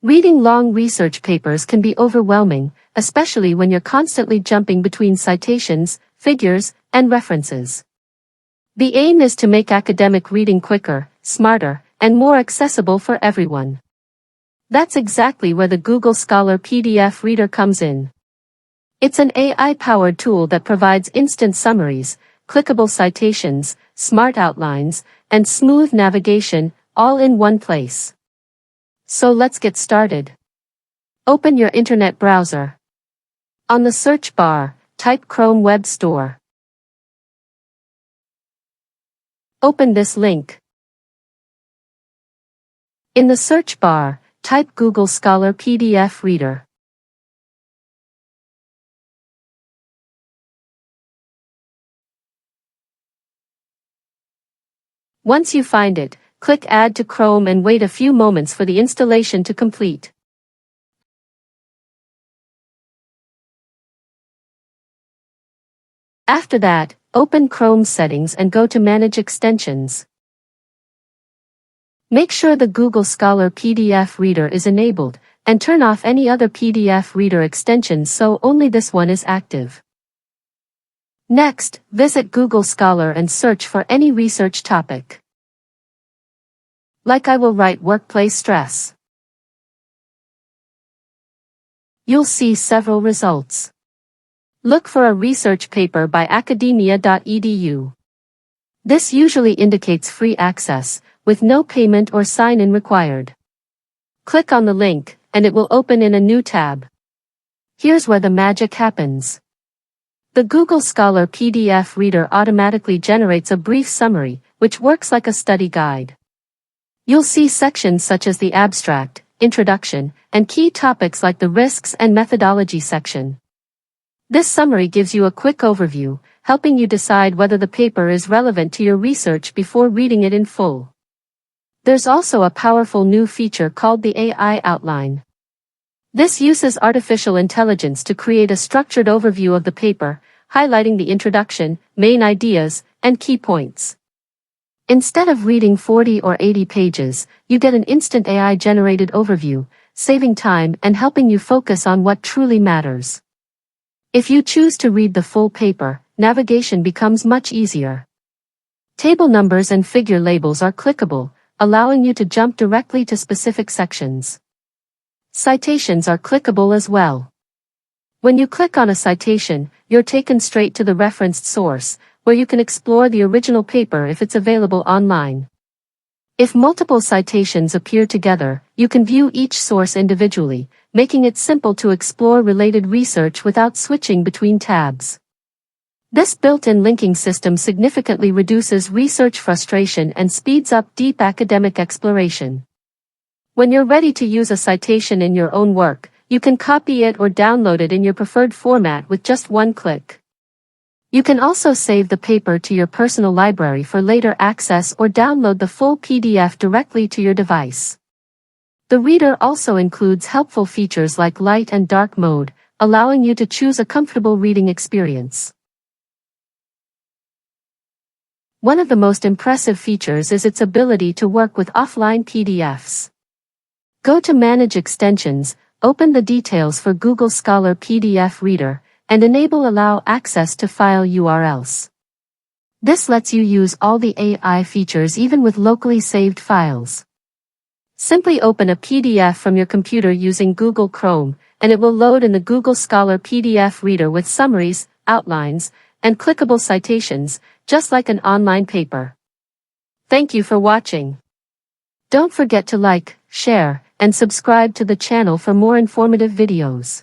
Reading long research papers can be overwhelming, especially when you're constantly jumping between citations, figures, and references. The aim is to make academic reading quicker, smarter, and more accessible for everyone. That's exactly where the Google Scholar PDF Reader comes in. It's an AI-powered tool that provides instant summaries, clickable citations, smart outlines, and smooth navigation, all in one place. So let's get started. Open your internet browser. On the search bar, type Chrome Web Store. Open this link. In the search bar, type Google Scholar PDF Reader. Once you find it, click Add to Chrome and wait a few moments for the installation to complete. After that, open Chrome settings and go to Manage Extensions. Make sure the Google Scholar PDF Reader is enabled, and turn off any other PDF Reader extensions so only this one is active. Next, visit Google Scholar and search for any research topic. Like I will write workplace stress. You'll see several results. Look for a research paper by academia.edu. This usually indicates free access, with no payment or sign-in required. Click on the link, and it will open in a new tab. Here's where the magic happens. The Google Scholar PDF Reader automatically generates a brief summary, which works like a study guide. You'll see sections such as the abstract, introduction, and key topics like the risks and methodology section. This summary gives you a quick overview, helping you decide whether the paper is relevant to your research before reading it in full. There's also a powerful new feature called the AI outline. This uses artificial intelligence to create a structured overview of the paper, highlighting the introduction, main ideas, and key points. Instead of reading 40 or 80 pages, you get an instant AI-generated overview, saving time and helping you focus on what truly matters. If you choose to read the full paper, navigation becomes much easier. Table numbers and figure labels are clickable, allowing you to jump directly to specific sections. Citations are clickable as well. When you click on a citation, you're taken straight to the referenced source, where you can explore the original paper if it's available online. If multiple citations appear together, you can view each source individually, making it simple to explore related research without switching between tabs. This built-in linking system significantly reduces research frustration and speeds up deep academic exploration. When you're ready to use a citation in your own work, you can copy it or download it in your preferred format with just one click. You can also save the paper to your personal library for later access or download the full PDF directly to your device. The reader also includes helpful features like light and dark mode, allowing you to choose a comfortable reading experience. One of the most impressive features is its ability to work with offline PDFs. Go to Manage Extensions, open the details for Google Scholar PDF Reader, and enable Allow access to file URLs. This lets you use all the AI features even with locally saved files. Simply open a PDF from your computer using Google Chrome, and it will load in the Google Scholar PDF Reader with summaries, outlines, and clickable citations, just like an online paper. Thank you for watching. Don't forget to like, share, and subscribe to the channel for more informative videos.